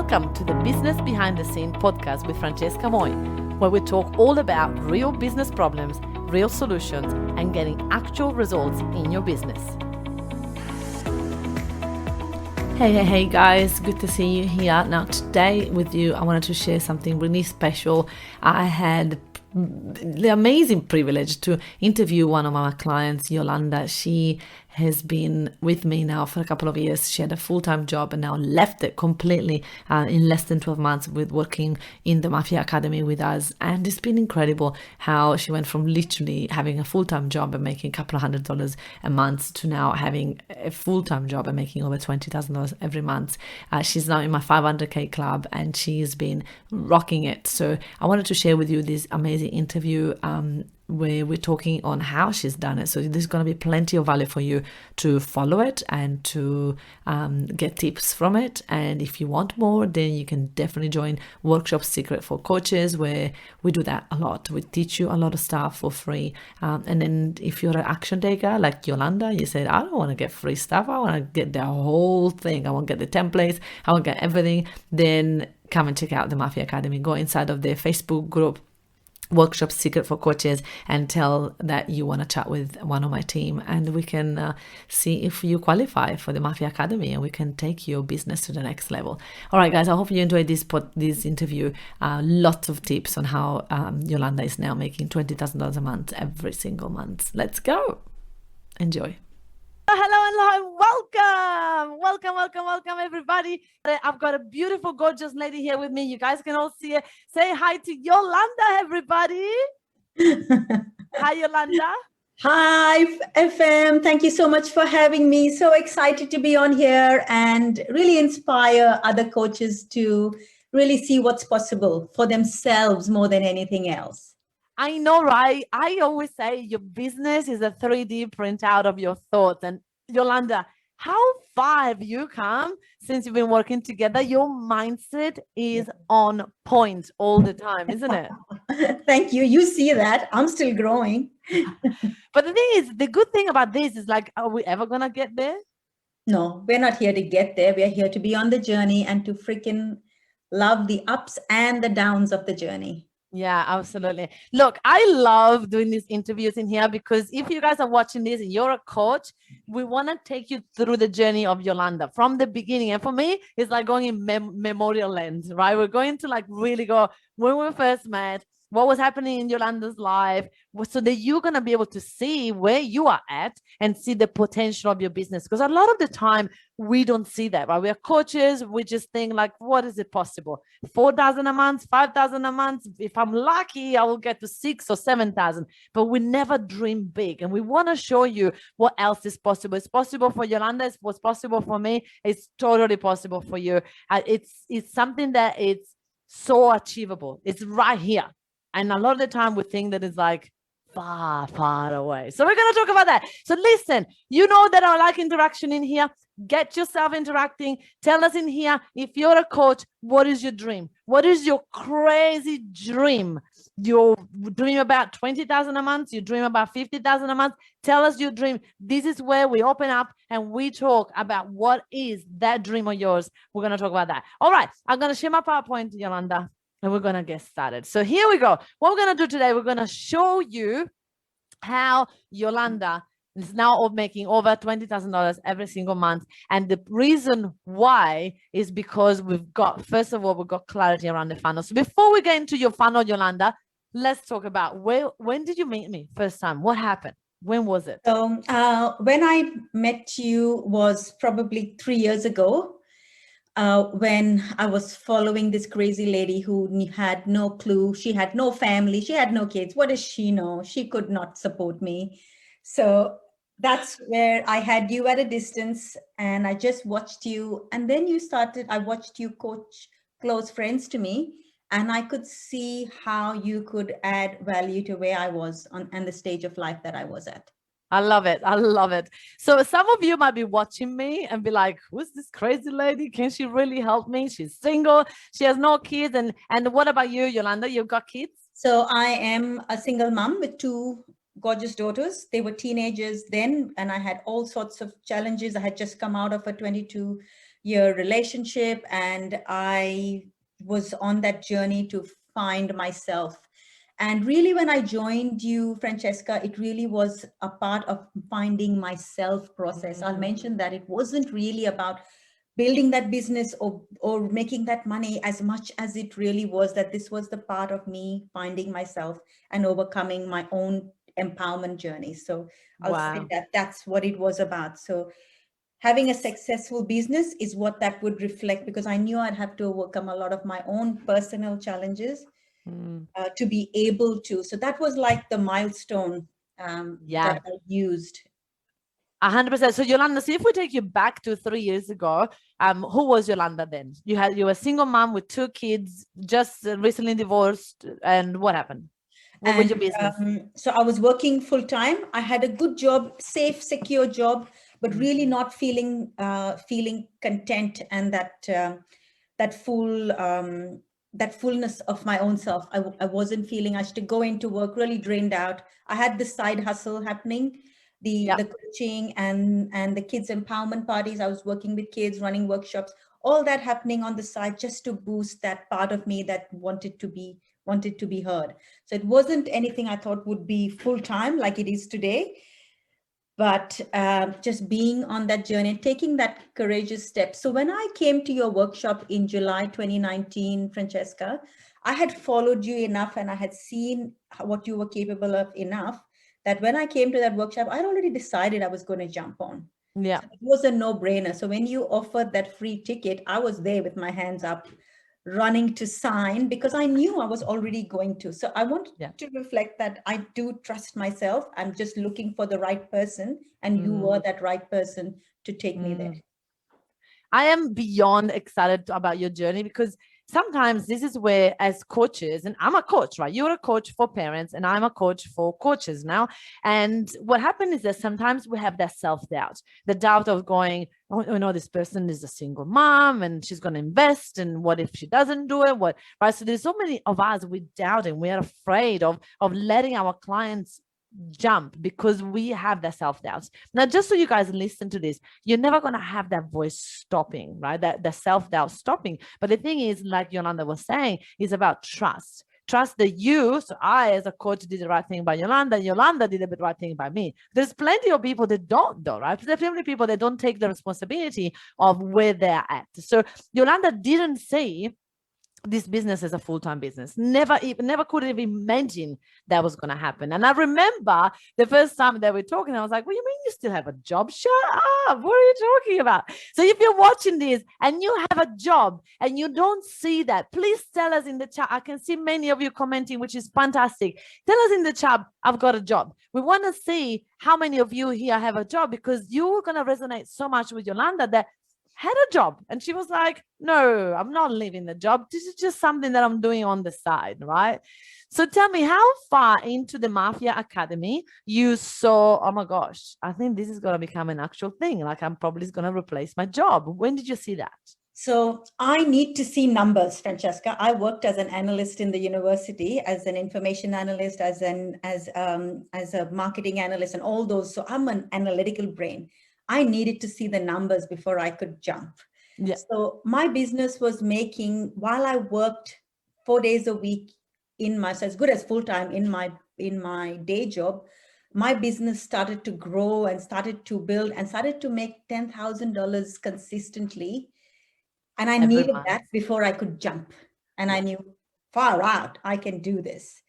Welcome to the Business Behind the Scene podcast with Francesca Moi, where we talk all about real business problems, real solutions, and getting actual results in your business. Hey guys, good to see you here. Now today with you, I wanted to share something really special. I had the amazing privilege to interview one of our clients, Yolanda. She has been with me now for a couple of years. She had a full-time job and now left it completely in less than 12 months with working in the M.A.F.I.A Academy with us. And it's been incredible how she went from literally having a full-time job and making a couple of $100s a month to now having a full-time job and making over $20,000 every month. She's now in my 500K club and she's been rocking it. So I wanted to share with you this amazing interview where we're talking on how she's done it. So there's going to be plenty of value for you to follow it and to get tips from it. And if you want more, then you can definitely join Workshop Secret for Coaches, where we do that a lot. We teach you a lot of stuff for free. And then if you're an action taker like Yolanda, you said, I don't want to get free stuff. I want to get the whole thing. I want to get the templates. I want to get everything. Then come and check out the M.A.F.I.A Academy. Go inside of the Facebook group, Workshop Secret for Coaches, and tell that you want to chat with one of my team, and we can see if you qualify for the M.A.F.I.A Academy and we can take your business to the next level. All right, guys, I hope you enjoyed this interview. Lots of tips on how Yolanda is now making $20,000 a month every single month. Let's go. Enjoy. Hello, welcome everybody. I've got a beautiful, gorgeous lady here with me. You guys can all see her. Say hi to Yolanda, everybody. Hi, Yolanda. Hi, FM. Thank you so much for having me. So excited to be on here and really inspire other coaches to really see what's possible for themselves more than anything else. I know, right? I always say your business is a 3D printout of your thoughts. And Yolanda, how far have you come since you've been working together? Your mindset is on point all the time, isn't it? Thank you. You see that. I'm still growing. But the thing is, the good thing about this is like, are we ever going to get there? No, we're not here to get there. We're here to be on the journey and to freaking love the ups and the downs of the journey. Yeah, absolutely. Look, I love doing these interviews in here because if you guys are watching this and you're a coach, we want to take you through the journey of Yolanda from the beginning. And for me, it's like going in memorial lens, right? We're going to like really go when we first met, what was happening in Yolanda's life, so that you're going to be able to see where you are at and see the potential of your business. Because a lot of the time we don't see that, right? We're coaches. We just think like, what is it possible? 4,000 a month, 5,000 a month. If I'm lucky, I will get to 6,000 or 7,000, but we never dream big. And we want to show you what else is possible. It's possible for Yolanda. It's what's possible for me. It's totally possible for you. It's something that it's so achievable. It's right here. And a lot of the time we think that it's like far away. So we're going to talk about that. So listen, you know that I like interaction in here. Get yourself interacting. Tell us in here, if you're a coach, what is your dream? What is your crazy dream? You dream about 20,000 a month. You dream about 50,000 a month. Tell us your dream. This is where we open up and we talk about what is that dream of yours. We're going to talk about that. All right. I'm going to share my PowerPoint, Yolanda. And we're going to get started. So here we go. What we're going to do today, we're going to show you how Yolanda is now making over $20,000 every single month. And the reason why is because first of all, we've got clarity around the funnel. So before we get into your funnel, Yolanda, let's talk about when did you meet me first time? What happened? When was it? So when I met you was probably 3 years ago. When I was following this crazy lady who had no clue. She had no family. She had no kids. What does she know? She could not support me. So that's where I had you at a distance and I just watched you. And then I watched you coach close friends to me. And I could see how you could add value to where I was and the stage of life that I was at. I love it. I love it. So some of you might be watching me and be like, who's this crazy lady? Can she really help me? She's single. She has no kids. And what about you, Yolanda? You've got kids? So I am a single mom with 2 gorgeous daughters. They were teenagers then, and I had all sorts of challenges. I had just come out of a 22 year relationship, and I was on that journey to find myself. And really, when I joined you, Francesca, it really was a part of finding myself process. I'll mention that it wasn't really about building that business or making that money as much as it really was that this was the part of me finding myself and overcoming my own empowerment journey. So I'll say Wow. that that's what it was about. So having a successful business is what that would reflect, because I knew I'd have to overcome a lot of my own personal challenges Mm. to be able to. So that was like the milestone Yeah. that I used. 100%. So Yolanda, see if we take you back to 3 years ago, who was Yolanda then? You were a single mom with 2 kids, just recently divorced, and what happened? What was And your business? so I was working full time. I had a good job, safe, secure job, but really not feeling content and that full that fullness of my own self. I wasn't feeling. I used to go into work really drained out. I had this side hustle happening, Yeah. the coaching and the kids empowerment parties. I was working with kids, running workshops, all that happening on the side just to boost that part of me that wanted to be heard. So it wasn't anything I thought would be full time like it is today, but just being on that journey, taking that courageous step. So when I came to your workshop in July 2019, Francesca, I had followed you enough and I had seen what you were capable of enough that when I came to that workshop, I'd already decided I was going to jump on. Yeah. So it was a no-brainer. So when you offered that free ticket, I was there with my hands up, running to sign because I knew I was already going to. So I wanted Yeah. to reflect that I do trust myself. I'm just looking for the right person, and you were Mm. that right person to take me there. Mm. I am beyond excited about your journey because sometimes this is where, as coaches, and I'm a coach, right? You're a coach for parents, and I'm a coach for coaches now. And what happened is that sometimes we have that self doubt, the doubt of going, oh, you know, this person is a single mom and she's going to invest. And what if she doesn't do it? What, right? So there's so many of us we doubt and we're afraid of letting our clients jump because we have that self-doubt. Now, just so you guys listen to this, you're never going to have that voice stopping, right? That the self-doubt stopping. But the thing is, like Yolanda was saying, is about trust. Trust that you, so I as a coach did the right thing by Yolanda, and Yolanda did the right thing by me. There's plenty of people that don't, though, right? There's plenty of people that don't take the responsibility of where they're at. So Yolanda didn't say this business is a full-time business. Never could have imagined that was going to happen. And I remember the first time that we're talking, I was like, what do you mean you still have a job? Shut up. What are you talking about? So if you're watching this and you have a job and you don't see that, please tell us in the chat. I can see many of you commenting, which is fantastic. Tell us in the chat, I've got a job. We want to see how many of you here have a job, because you're going to resonate so much with Yolanda that had a job. And she was like, no, I'm not leaving the job. This is just something that I'm doing on the side, right? So tell me, how far into the M.A.F.I.A Academy you saw, oh my gosh, I think this is going to become an actual thing. Like I'm probably going to replace my job. When did you see that? So I need to see numbers, Francesca. I worked as an analyst in the university, as an information analyst, as a marketing analyst, and all those. So I'm an analytical brain. I needed to see the numbers before I could jump. Yeah. So my business was making, while I worked 4 days a week so as good as full-time in my day job, my business started to grow and started to build and started to make $10,000 consistently. And I needed that before I could jump. And I knew, far out, I can do this.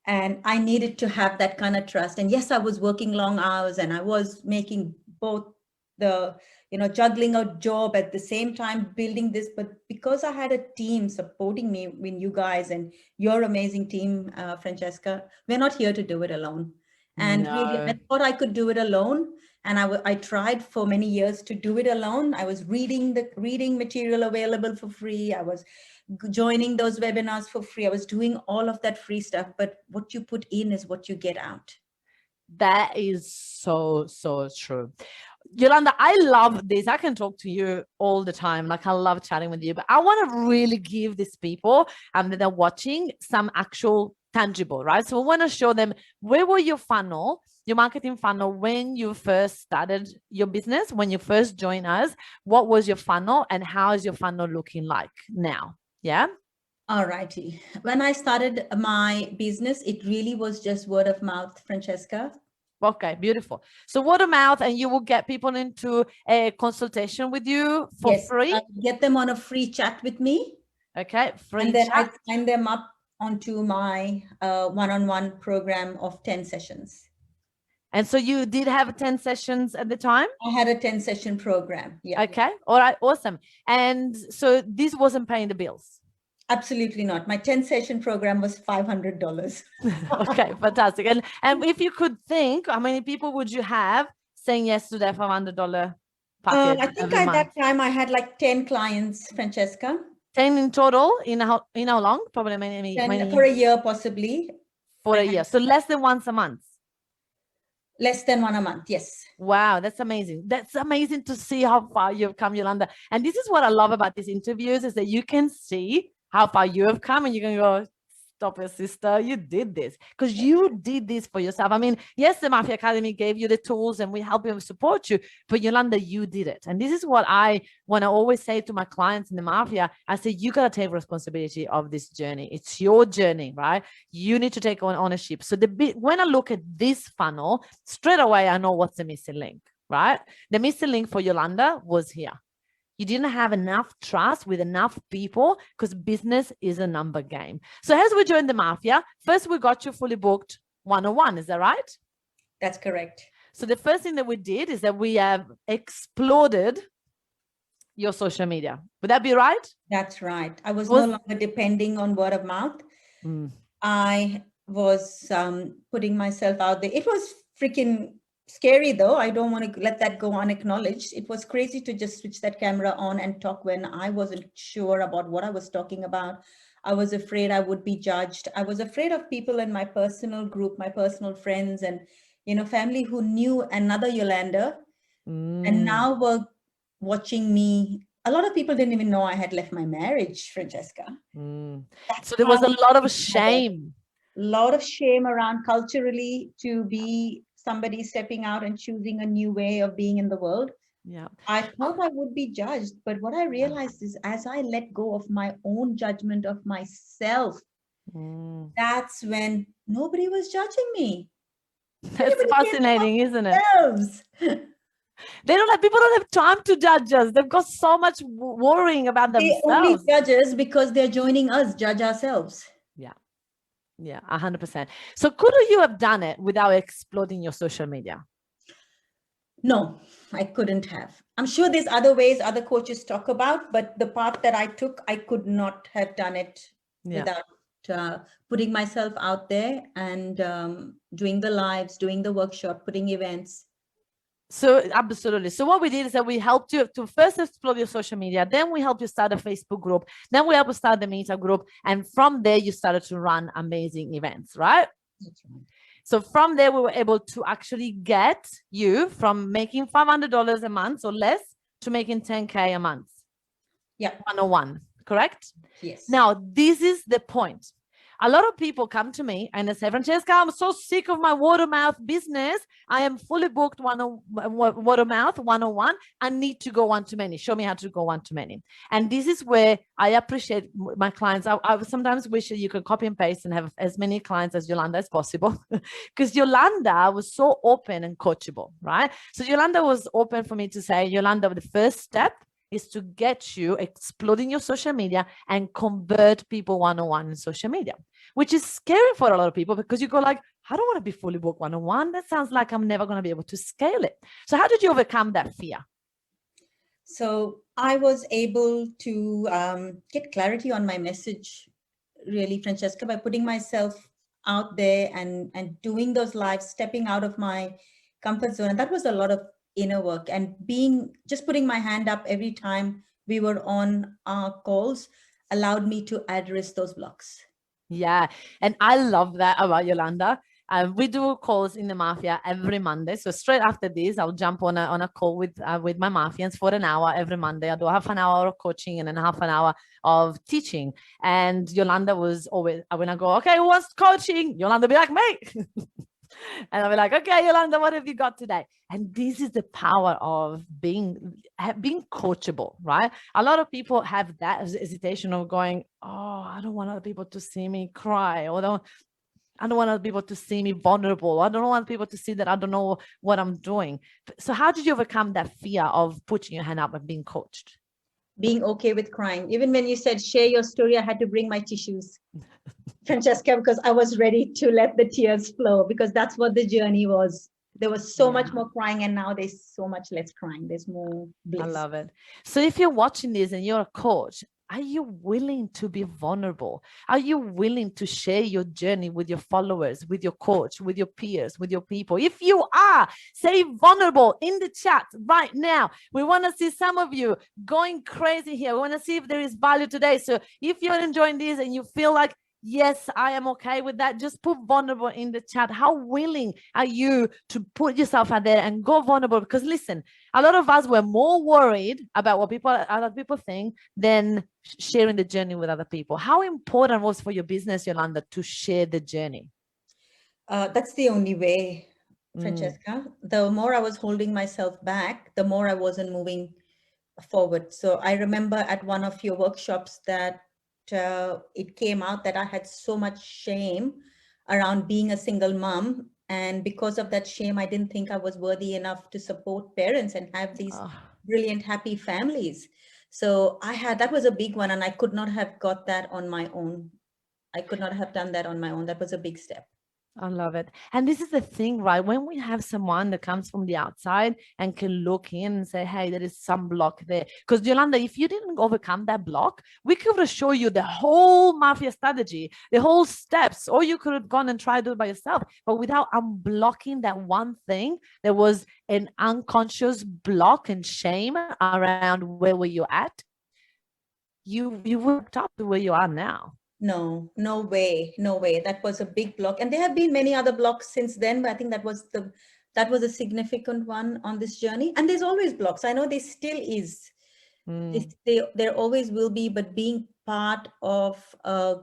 And I needed to have that kind of trust. And yes, I was working long hours and I was making both juggling a job at the same time, building this. But because I had a team supporting me, with you guys and your amazing team, Francesca, we're not here to do it alone. And really, I thought I could do it alone. And I tried for many years to do it alone. I was reading material available for free. I was joining those webinars for free. I was doing all of that free stuff. But what you put in is what you get out. That is so, so true. Yolanda, I love this. I can talk to you all the time. Like I love chatting with you, but I want to really give these people that are watching some actual tangible, right? So we want to show them where were your funnel, your marketing funnel, when you first started your business, when you first joined us, what was your funnel and how is your funnel looking like now? Yeah. All righty. When I started my business, it really was just word of mouth, Francesca. Okay, beautiful. So word of mouth, and you will get people into a consultation with you for free. I'll get them on a free chat with me. Okay, free and then chat. I sign them up onto my one-on-one program of 10 sessions. And so you did have 10 sessions at the time? I had a 10-session program. Yeah. Okay. All right. Awesome. And so this wasn't paying the bills. Absolutely not. My 10-session program was $500. Okay, fantastic. And if you could think, how many people would you have saying yes to that $500 package? I think at that time I had like 10 clients, Francesca. 10 in total in how long? Probably many for a year, possibly. For a year. So less than once a month. Less than one a month, yes. Wow, that's amazing. That's amazing to see how far you've come, Yolanda. And this is what I love about these interviews is that you can see how far you have come and you can go, stop it, sister, you did this because you did this for yourself. I mean, yes, the M.A.F.I.A Academy gave you the tools and we help you and support you, but Yolanda, you did it. And this is what I want to always say to my clients in the M.A.F.I.A. I say, you got to take responsibility of this journey. It's your journey, right? You need to take on ownership. So when I look at this funnel, straight away, I know what's the missing link, right? The missing link for Yolanda was here. You didn't have enough trust with enough people because business is a number game. So as we joined the M.A.F.I.A, first we got you fully booked 101. Is that right? That's correct. So the first thing that we did is that we have exploded your social media. Would that be right? That's right. I was no longer depending on word of mouth. I was putting myself out there. It was freaking scary though. I don't want to let that go unacknowledged. It was crazy to just switch that camera on and talk when I wasn't sure about what I was talking about. I was afraid I would be judged. I was afraid of people in my personal group, my personal friends and, family who knew another Yolanda and now were watching me. A lot of people didn't even know I had left my marriage, Francesca. So there was a lot of shame. A lot of shame around culturally to be somebody stepping out and choosing a new way of being in the world. Yeah. I thought I would be judged, but what I realized is as I let go of my own judgment of myself, that's when nobody was judging me. That's fascinating, isn't it? People don't have time to judge us. They've got so much worrying about themselves. They only judge us because they're joining us, judge ourselves. Yeah, 100%. So could you have done it without exploding your social media? No, I couldn't have. I'm sure there's other ways other coaches talk about, but the path that I took, I could not have done it without putting myself out there and doing the lives, doing the workshop, putting events. So absolutely. So what we did is that we helped you to first explore your social media. Then we helped you start a Facebook group. Then we helped you start the Meta group. And from there, you started to run amazing events, right? That's right. So from there, we were able to actually get you from making $500 a month or less to making 10K a month. Yeah. 101, correct? Yes. Now, this is the point. A lot of people come to me and they say, Francesca, I'm so sick of my word of mouth business. I am fully booked word of mouth 101. I need to go one to many. Show me how to go one to many. And this is where I appreciate my clients. I sometimes wish that you could copy and paste and have as many clients as Yolanda as possible because Yolanda was so open and coachable, right? So Yolanda was open for me to say, Yolanda, the first step is to get you exploding your social media and convert people one-on-one in social media, which is scary for a lot of people because you go like, I don't want to be fully booked one-on-one. That sounds like I'm never going to be able to scale it. So how did you overcome that fear? So I was able to get clarity on my message, really, Francesca, by putting myself out there and doing those lives, stepping out of my comfort zone. And that was a lot of inner work and just putting my hand up every time we were on our calls allowed me to address those blocks. Yeah. And I love that about Yolanda We do calls in the Mafia every Monday. So straight after this, I'll jump on a call with my Mafians for an hour every Monday. I do half an hour of coaching and then half an hour of teaching. And Yolanda was always, when I go, okay, who wants coaching? Yolanda be like, me. And I'll be like, okay, Yolanda, what have you got today? And this is the power of being coachable, right? A lot of people have that hesitation of going, oh, I don't want other people to see me cry, or I don't want other people to see me vulnerable. I don't want people to see that I don't know what I'm doing. So how did you overcome that fear of putting your hand up and being coached? Being okay with crying. Even when you said, share your story, I had to bring my tissues, Francesca, because I was ready to let the tears flow, because that's what the journey was. There was so much more crying, and now there's so much less crying. There's more bliss. I love it. So if you're watching this and you're a coach, are you willing to be vulnerable? Are you willing to share your journey with your followers, with your coach, with your peers, with your people? If you are, say vulnerable in the chat right now. We want to see some of you going crazy here. We want to see if there is value today. So if you're enjoying this and you feel like, yes, I am okay with that, just put vulnerable in the chat. How willing are you to put yourself out there and go vulnerable? Because listen, a lot of us were more worried about what other people think than sharing the journey with other people. How important was for your business, Yolanda, to share the journey? That's the only way, Francesca. The more I was holding myself back, the more I wasn't moving forward. So I remember at one of your workshops that it came out that I had so much shame around being a single mom. And because of that shame, I didn't think I was worthy enough to support parents and have these brilliant, happy families. So that was a big one. And I could not have got that on my own. I could not have done that on my own. That was a big step. I love it. And this is the thing, right? When we have someone that comes from the outside and can look in and say, hey, there is some block there. Because Yolanda, if you didn't overcome that block, we could have shown you the whole Mafia strategy, the whole steps, or you could have gone and tried to do it by yourself. But without unblocking that one thing, there was an unconscious block and shame around where were you at, you worked up to where you are now. No way. That was a big block. And there have been many other blocks since then, but I think that was a significant one on this journey. And there's always blocks. I know there still is. There always will be, but being part of a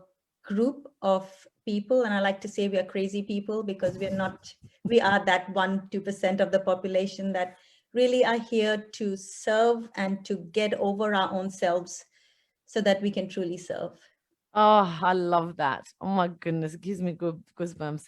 group of people, and I like to say we are crazy people, because we are that 1-2% of the population that really are here to serve and to get over our own selves so that we can truly serve. Oh, I love that. Oh my goodness, it gives me goosebumps.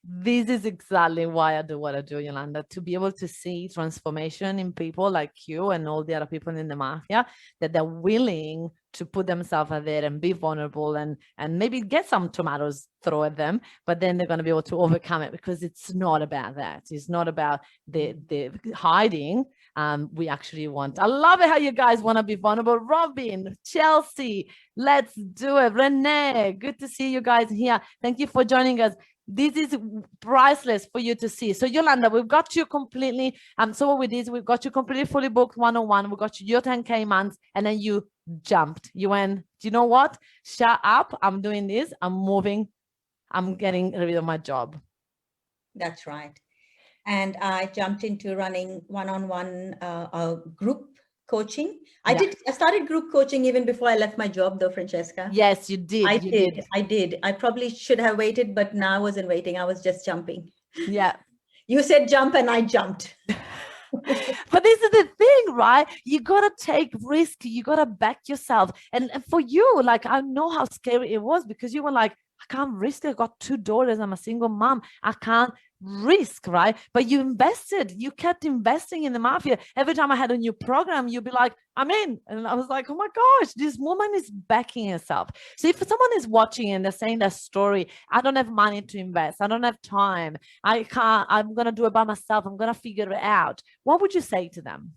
This is exactly why I do what I do, Yolanda, to be able to see transformation in people like you and all the other people in the Mafia, that they're willing to put themselves out there and be vulnerable and maybe get some tomatoes thrown at them, but then they're going to be able to overcome it, because it's not about that. It's not about the hiding. We actually want, I love it how you guys want to be vulnerable. Robin, Chelsea, let's do it. Renee, good to see you guys here. Thank you for joining us. This is priceless for you to see. So Yolanda, we've got you completely, so what we did is we've got you completely fully booked 101. We got you your 10K months, and then you jumped. You went, do you know what? Shut up. I'm doing this. I'm moving. I'm getting rid of my job. That's right. And I jumped into running one-on-one group coaching. I started group coaching even before I left my job, though, Francesca. Yes, you did. I did. I probably should have waited, but now I wasn't waiting. I was just jumping. Yeah. You said jump and I jumped. But this is the thing, right? You gotta take risk. You gotta back yourself. And for you, like, I know how scary it was, because you were like, I can't risk it. I've got 2 daughters. I'm a single mom. I can't risk, right? But you invested. You kept investing in the Mafia. Every time I had a new program, you'd be like, I'm in. And I was like, oh my gosh, this woman is backing herself. So if someone is watching and they're saying that story, I don't have money to invest. I don't have time. I can't. I'm going to do it by myself. I'm going to figure it out. What would you say to them?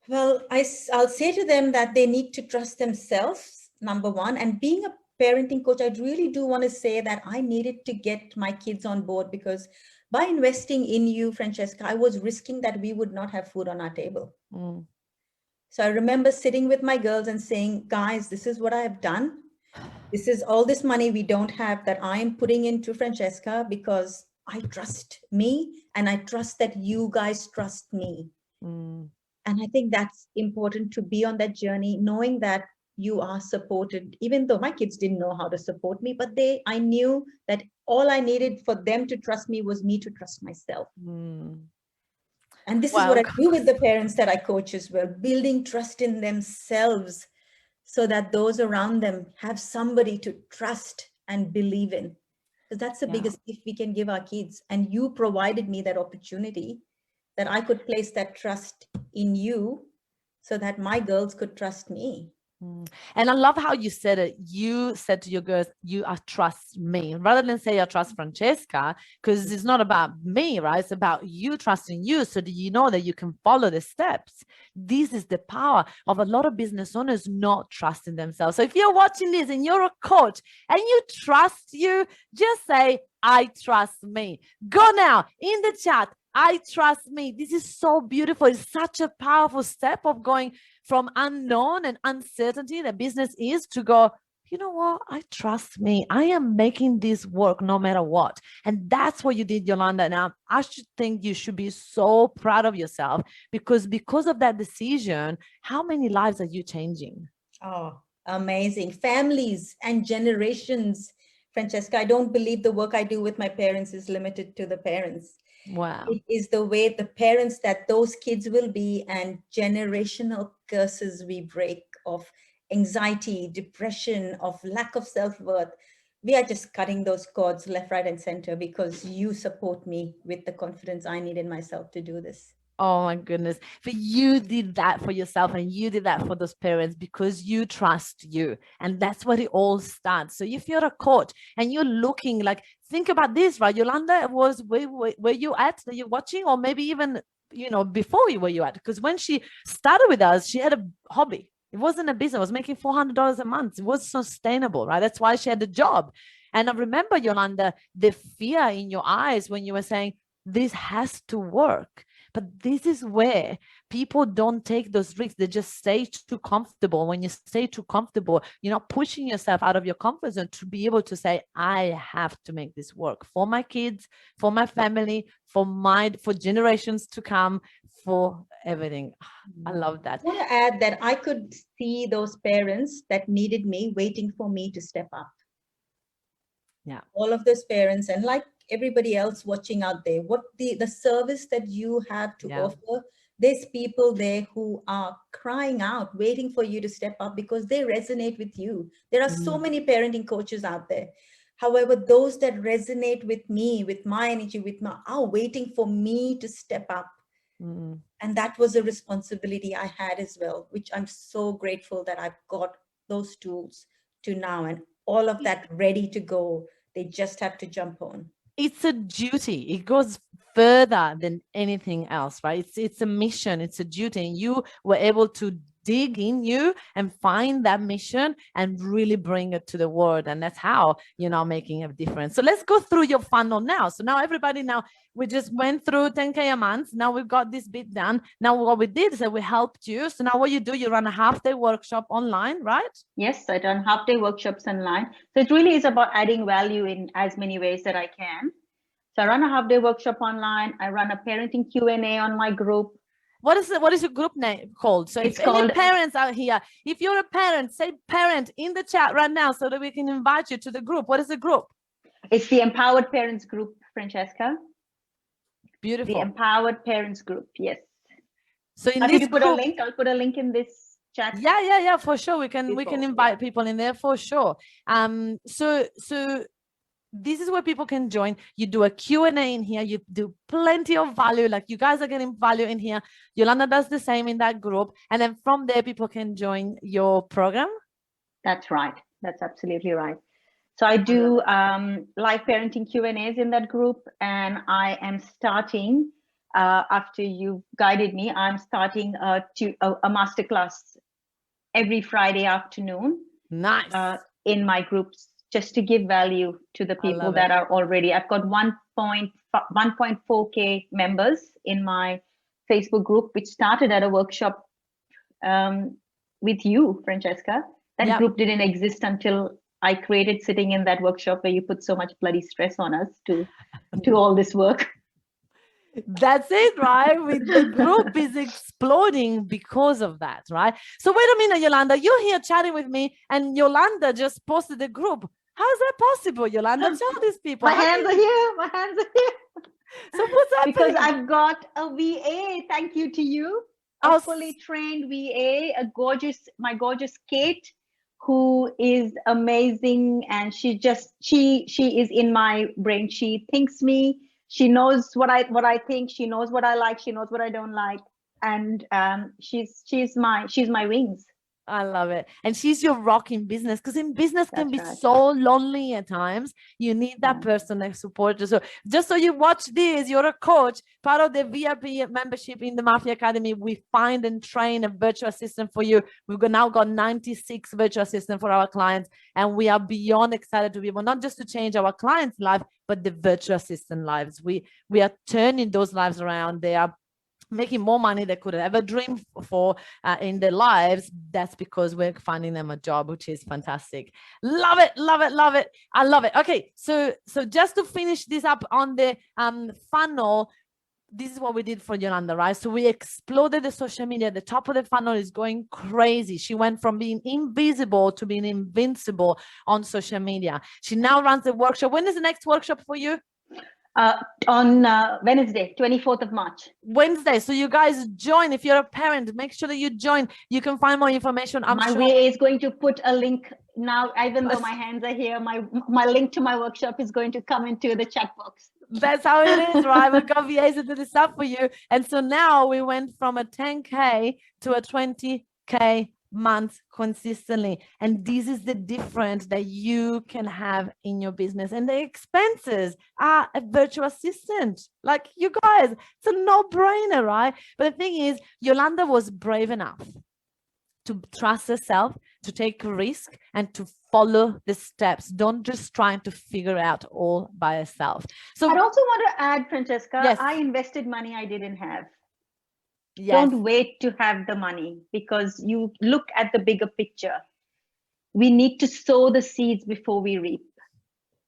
Well, I'll say to them that they need to trust themselves, number one. And being a parenting coach, I really do want to say that I needed to get my kids on board, because by investing in you, Francesca, I was risking that we would not have food on our table. So I remember sitting with my girls and saying, guys, this is what I have done. This is all this money we don't have that I am putting into Francesca, because I trust me, and I trust that you guys trust me. Mm. And I think that's important, to be on that journey, knowing that you are supported, even though my kids didn't know how to support me, but I knew that all I needed for them to trust me was me to trust myself. Mm. And this is what Wow. I do with the parents that I coach as well, building trust in themselves so that those around them have somebody to trust and believe in. Because that's the Yeah. biggest gift we can give our kids. And you provided me that opportunity, that I could place that trust in you so that my girls could trust me. Mm. And I love how you said it. You said to your girls, you are trust me, rather than say I trust Francesca, because it's not about me, right? It's about you trusting you, so that you know that you can follow the steps. This is the power of a lot of business owners not trusting themselves. So if you're watching this and you're a coach and you trust you, just say, I trust me. Go now in the chat. I trust me. This is so beautiful. It's such a powerful step of going from unknown and uncertainty that business is, to go, you know what? I trust me. I am making this work no matter what. And that's what you did, Yolanda. Now, I should think you should be so proud of yourself, because of that decision, how many lives are you changing? Oh, amazing. Families and generations. Francesca, I don't believe the work I do with my parents is limited to the parents. Wow. It is the way the parents that those kids will be, and generational curses we break of anxiety, depression, of lack of self-worth. We are just cutting those cords left, right, and center, because you support me with the confidence I need in myself to do this. Oh my goodness. But you did that for yourself, and you did that for those parents because you trust you. And that's where it all starts. So if you're a coach and you're looking, like, think about this, right? Yolanda was where you at that you're watching, or maybe even, before you were you at, because when she started with us, she had a hobby. It wasn't a business. It was making $400 a month. It was sustainable, right? That's why she had a job. And I remember, Yolanda, the fear in your eyes when you were saying, this has to work. But this is where people don't take those risks. They just stay too comfortable. When you stay too comfortable, you're not pushing yourself out of your comfort zone to be able to say, I have to make this work for my kids, for my family, for generations to come, for everything. I love that. I want to add that I could see those parents that needed me waiting for me to step up. Yeah. All of those parents, and like everybody else watching out there, what the service that you have to offer, there's people there who are crying out, waiting for you to step up because they resonate with you. There are so many parenting coaches out there. However, those that resonate with me, with my energy, are waiting for me to step up. And that was a responsibility I had as well, which I'm so grateful that I've got those tools to now, and all of that ready to go. They just have to jump on. It's a duty. It goes further than anything else, right? It's a mission. It's a duty. And you were able to dig in you and find that mission and really bring it to the world. And that's how you're now making a difference. So let's go through your funnel now. So now we just went through 10K a month. Now we've got this bit done. Now what we did is that we helped you. So now what you do, you run a half-day workshop online, right? Yes, I run half-day workshops online. So it really is about adding value in as many ways that I can. So I run a half-day workshop online. I run a parenting Q&A on my group. What is your group name called? So if any parents out here, if you're a parent, say parent in the chat right now so that we can invite you to the group. What is the group? It's the Empowered Parents Group, Francesca. Beautiful. The Empowered Parents Group, yes. So in this put a link, I'll put a link in this chat. Yeah, for sure. We can invite people in there for sure. So this is where people can join. You do a Q&A in here. You do plenty of value. Like, you guys are getting value in here. Yolanda does the same in that group. And then from there, people can join your program. That's right. That's absolutely right. So I do live parenting Q&As in that group. And I am starting, after you guided me, I'm starting a masterclass every Friday afternoon. Nice. In my groups, just to give value to the people that are already. I've got 1.4K members in my Facebook group, which started at a workshop with you, Francesca. That group didn't exist until I created sitting in that workshop where you put so much bloody stress on us to do all this work. That's it, right? The group is exploding because of that, right? So wait a minute, Yolanda, you're here chatting with me, and Yolanda just posted the group. How's that possible, Yolanda? Tell these people. My hands are here. My hands are here. So what's happening? Because I've got a VA. Thank you to you. A fully trained VA, my gorgeous Kate, who is amazing, and she is in my brain. She thinks me. She knows what I think. She knows what I like. She knows what I don't like, and she's my wings. I love it. And she's your rock in business, because in business can be right. so lonely at times. You need that person that supports you. So just so you watch this, you're a coach, part of the VIP membership in the M.A.F.I.A Academy. We find and train a virtual assistant for you. We've now got 96 virtual assistants for our clients. And we are beyond excited to be able not just to change our clients' life, but the virtual assistant lives. We are turning those lives around. They are making more money they could ever dream for in their lives. That's because we're finding them a job, which is fantastic. Love it, love it, love it. I love it. Okay, so just to finish this up on the funnel, this is what we did for Yolanda, right? So we exploded the social media. The top of the funnel is going crazy. She went from being invisible to being invincible on social media. She now runs a workshop. When is the next workshop for you? On Wednesday, 24th of March. Wednesday. So you guys join. If you're a parent, make sure that you join. You can find more information. My VA is going to put a link now, even though my hands are here. My link to my workshop is going to come into the chat box. That's how it is, right? We've got VAs to do this stuff for you. And so now we went from a 10K to a 20K month consistently, and this is the difference that you can have in your business. And the expenses are a virtual assistant, like you guys. It's a no-brainer, right? But the thing is, Yolanda was brave enough to trust herself, to take a risk, and to follow the steps. Don't just try to figure out all by herself. So I'd also want to add, Francesca, yes. I invested money I didn't have. Yes. Don't wait to have the money, because you look at the bigger picture. We need to sow the seeds before we reap.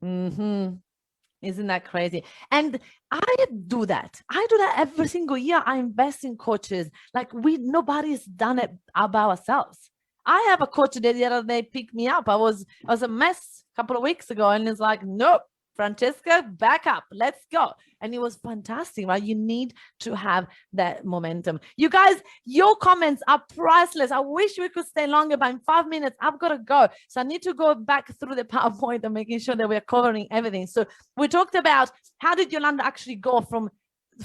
Isn't that crazy? And I do that. I do that every single year. I invest in coaches. Like nobody's done it by ourselves. I have a coach the other day picked me up. I was a mess a couple of weeks ago, and it's like, nope, Francesca, back up, let's go. And it was fantastic, right? You need to have that momentum. You guys, your comments are priceless. I wish we could stay longer, but in 5 minutes, I've got to go. So I need to go back through the PowerPoint and making sure that we're covering everything. So we talked about how did Yolanda actually go from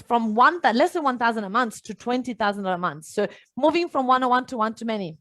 less than 1,000 a month to 20,000 a month. So moving from 101 to one-to-many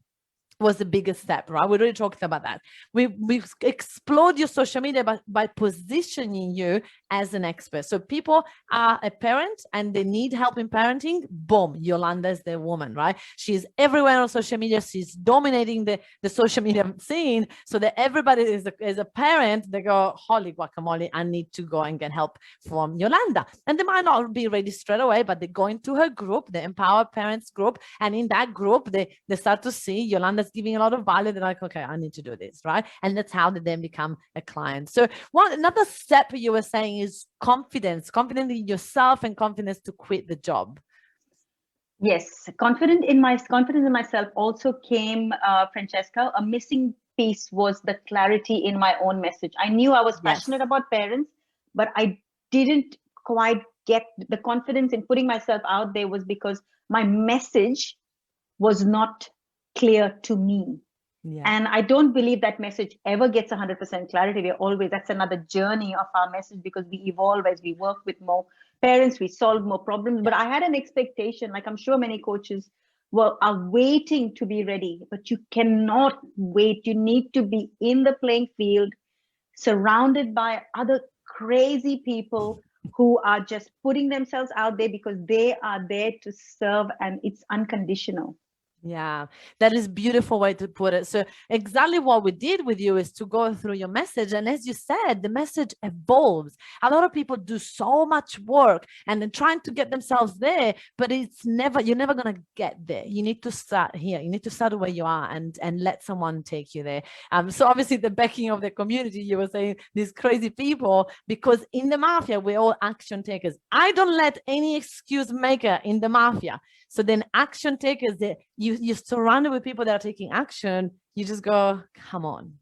was the biggest step, right? We already talked about that. We explode your social media by positioning you as an expert. So people are a parent and they need help in parenting. Boom, Yolanda is the woman, right? She's everywhere on social media. She's dominating the social media scene, so that everybody is a parent. They go, holy guacamole, I need to go and get help from Yolanda. And they might not be ready straight away, but they go into her group, the Empower Parents group. And in that group, they start to see Yolanda's giving a lot of value. They're like, okay, I need to do this, right? And that's how they then become a client. So another step you were saying is confidence in yourself and confidence to quit the job. Yes, confidence in myself also came, Francesca. A missing piece was the clarity in my own message. I knew I was passionate about parents, but I didn't quite get the confidence in putting myself out there, was because my message was not clear to me. Yeah. And I don't believe that message ever gets 100% clarity. That's another journey of our message, because we evolve as we work with more parents, we solve more problems. But I had an expectation, like I'm sure many coaches are waiting to be ready, but you cannot wait. You need to be in the playing field, surrounded by other crazy people who are just putting themselves out there because they are there to serve, and it's unconditional. Yeah, that is beautiful way to put it. So exactly what we did with you is to go through your message. And as you said, the message evolves. A lot of people do so much work and then trying to get themselves there, but you're never going to get there. You need to start here. You need to start where you are and let someone take you there. So obviously the backing of the community, you were saying these crazy people, because in the mafia, we're all action takers. I don't let any excuse maker in the mafia. So then action takers, that you're surrounded with people that are taking action, you just go, come on.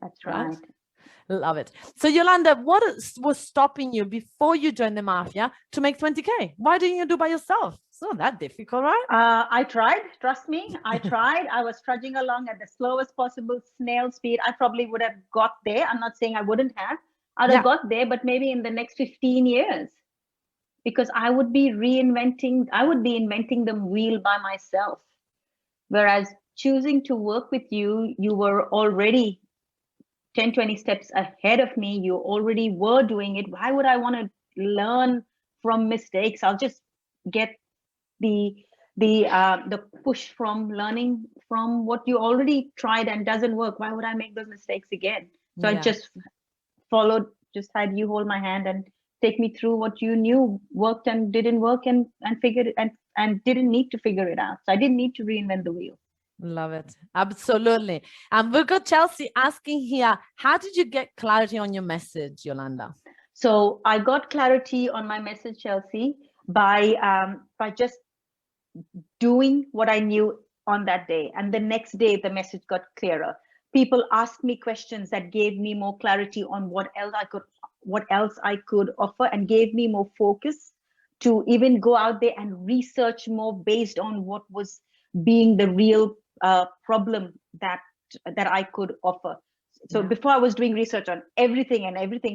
That's right. Love it. So Yolanda, what was stopping you before you joined the mafia to make 20K? Why didn't you do by yourself? It's not that difficult, right? I tried, trust me, I tried. I was trudging along at the slowest possible snail speed. I probably would have got there. I'm not saying I wouldn't have. I'd have got there, but maybe in the next 15 years. Because I would be inventing the wheel by myself. Whereas choosing to work with you, you were already 10, 20 steps ahead of me. You already were doing it. Why would I want to learn from mistakes? I'll just get the push from learning from what you already tried and doesn't work. Why would I make those mistakes again? So I just had you hold my hand and take me through what you knew worked and didn't work, and figured it and didn't need to figure it out. So I didn't need to reinvent the wheel. Love it. Absolutely. We've got Chelsea asking here, how did you get clarity on your message, Yolanda? So I got clarity on my message, Chelsea, by just doing what I knew on that day. And the next day, the message got clearer. People asked me questions that gave me more clarity on what else I could offer, and gave me more focus to even go out there and research more based on what was being the real problem that I could offer. So before I was doing research on everything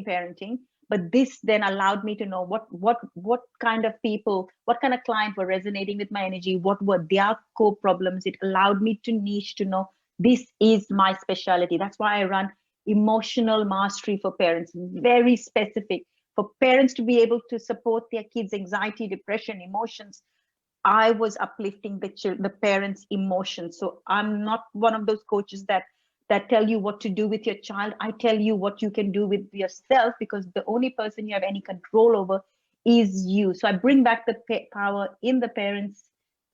parenting, but this then allowed me to know what kind of people, what kind of client were resonating with my energy, what were their core problems. It allowed me to niche, to know this is my specialty. That's why I run emotional mastery for parents, very specific for parents to be able to support their kids' anxiety, depression, emotions. I was uplifting the parents' emotions. So I'm not one of those coaches that tell you what to do with your child. I tell you what you can do with yourself, because the only person you have any control over is you. So I bring back the power in the parents'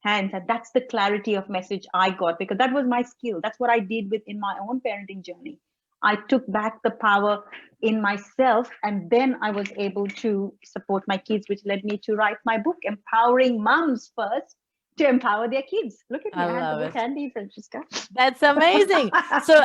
hands, and that's the clarity of message I got, because that was my skill. That's what I did in my own parenting journey. I took back the power in myself, and then I was able to support my kids, which led me to write my book, Empowering Moms First to Empower Their Kids. Look at me, I have the book handy, Francesca. That's amazing. So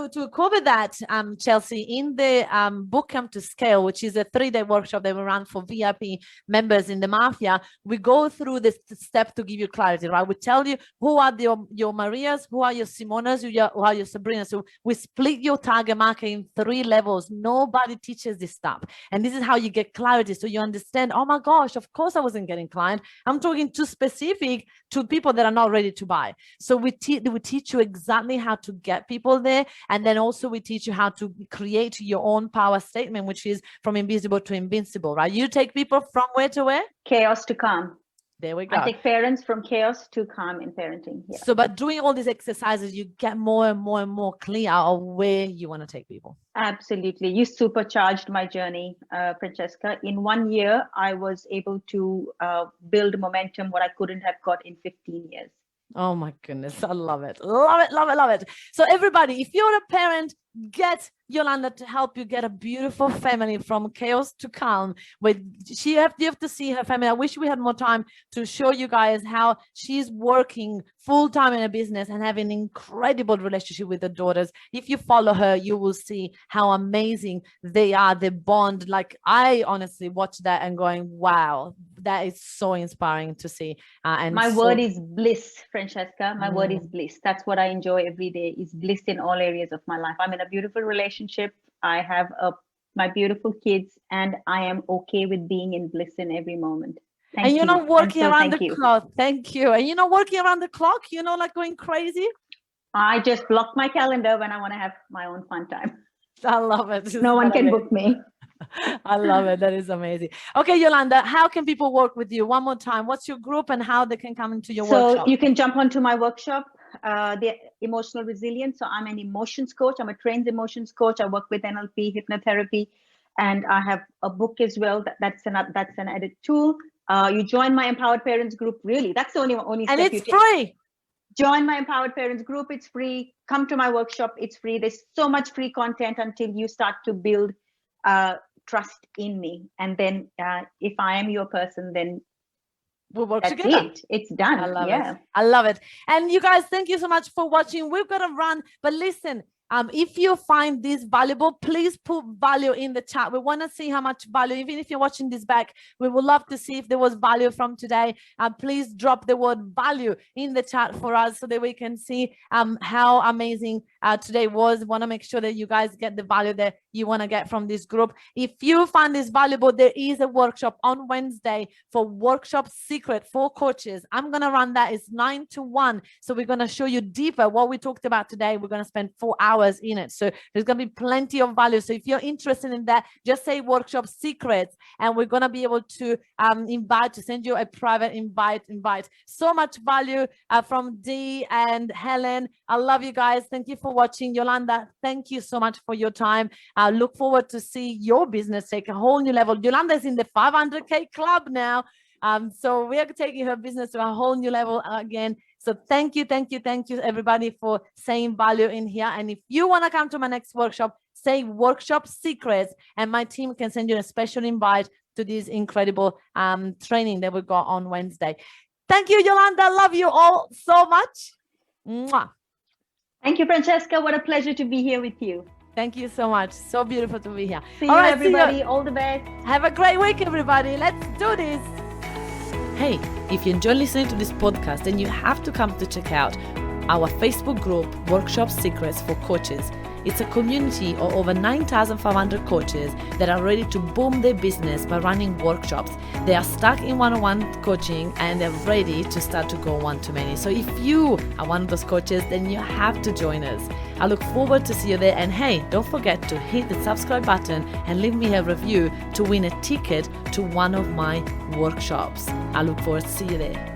to cover that, Chelsea, in the Bootcamp to Scale, which is a 3-day workshop that we run for VIP members in the Mafia, we go through this step to give you clarity, right? We tell you who are your Marias, who are your Simonas, who are your Sabrinas. So we split your target market in 3 levels. Nobody teaches this stuff. And this is how you get clarity. So you understand, oh my gosh, of course I wasn't getting client. I'm talking too specific to people that are not ready to buy. So we teach you exactly how to get people there. And then also we teach you how to create your own power statement, which is from invisible to invincible, right? You take people from where to where? Chaos to calm. There we go. I take parents from chaos to calm in parenting. Yeah. So by doing all these exercises, you get more and more and more clear on where you want to take people. Absolutely. You supercharged my journey, Francesca. In 1 year, I was able to build momentum what I couldn't have got in 15 years. Oh my goodness. I love it. Love it, love it, love it. So everybody, if you're a parent, get Yolanda to help you get a beautiful family from chaos to calm. You have to see her family. I wish we had more time to show you guys how she's working full-time in a business and having an incredible relationship with her daughters. If you follow her, you will see how amazing they are, the bond. Like, I honestly watch that and going, wow, that is so inspiring to see. And my word is bliss, Francesca. My word is bliss. That's what I enjoy every day, is bliss in all areas of my life. I'm in a beautiful relationship. I have my beautiful kids, and I am okay with being in bliss in every moment. Thank you. And you're not working around the clock. Thank you. And you're not working around the clock, like going crazy. I just block my calendar when I want to have my own fun time. I love it. No one can book me. I love it. That is amazing. Okay, Yolanda, how can people work with you? One more time. What's your group and how they can come into your workshop? So you can jump onto my workshop, the emotional resilience. So I'm an emotions coach. I'm a trained emotions coach. I work with NLP, hypnotherapy, and I have a book as well. That's an added tool. You join my Empowered Parents group. Really, that's the only And step it's free. Join my Empowered Parents group. It's free. Come to my workshop. It's free. There's so much free content until you start to build trust in me. And then if I am your person, then we'll work that's together. it. It's done. I love it. I love it. And you guys, thank you so much for watching. We've got to run, but listen, if you find this valuable, please put value in the chat. We want to see how much value, even if you're watching this back, we would love to see if there was value from today. Please drop the word value in the chat for us so that we can see how amazing today was. We want to make sure that you guys get the value that you want to get from this group. If you find this valuable, there is a workshop on Wednesday for Workshop Secret for coaches. I'm going to run that. It's 9 to 1. So we're going to show you deeper what we talked about today. We're going to spend 4 hours in it. So there's going to be plenty of value. So if you're interested in that, just say Workshop Secrets, and we're going to be able to send you a private invite. So much value from Dee and Helen. I love you guys. Thank you for watching. Yolanda, thank you so much for your time. I look forward to see your business take a whole new level. Yolanda is in the 500K club now. So we are taking her business to a whole new level again. So thank you, everybody, for saying value in here. And if you want to come to my next workshop, say Workshop Secrets, and my team can send you a special invite to this incredible training that we got on Wednesday. Thank you, Yolanda. Love you all so much. Mwah. Thank you, Francesca. What a pleasure to be here with you. Thank you so much. So beautiful to be here. See you, everybody. All the best. Have a great week, everybody. Let's do this. Hey, if you enjoy listening to this podcast, then you have to come to check out our Facebook group, Workshop Secrets for Coaches. It's a community of over 9,500 coaches that are ready to boom their business by running workshops. They are stuck in one-on-one coaching and they're ready to start to go one-to-many. So if you are one of those coaches, then you have to join us. I look forward to see you there. And hey, don't forget to hit the subscribe button and leave me a review to win a ticket to one of my workshops. I look forward to see you there.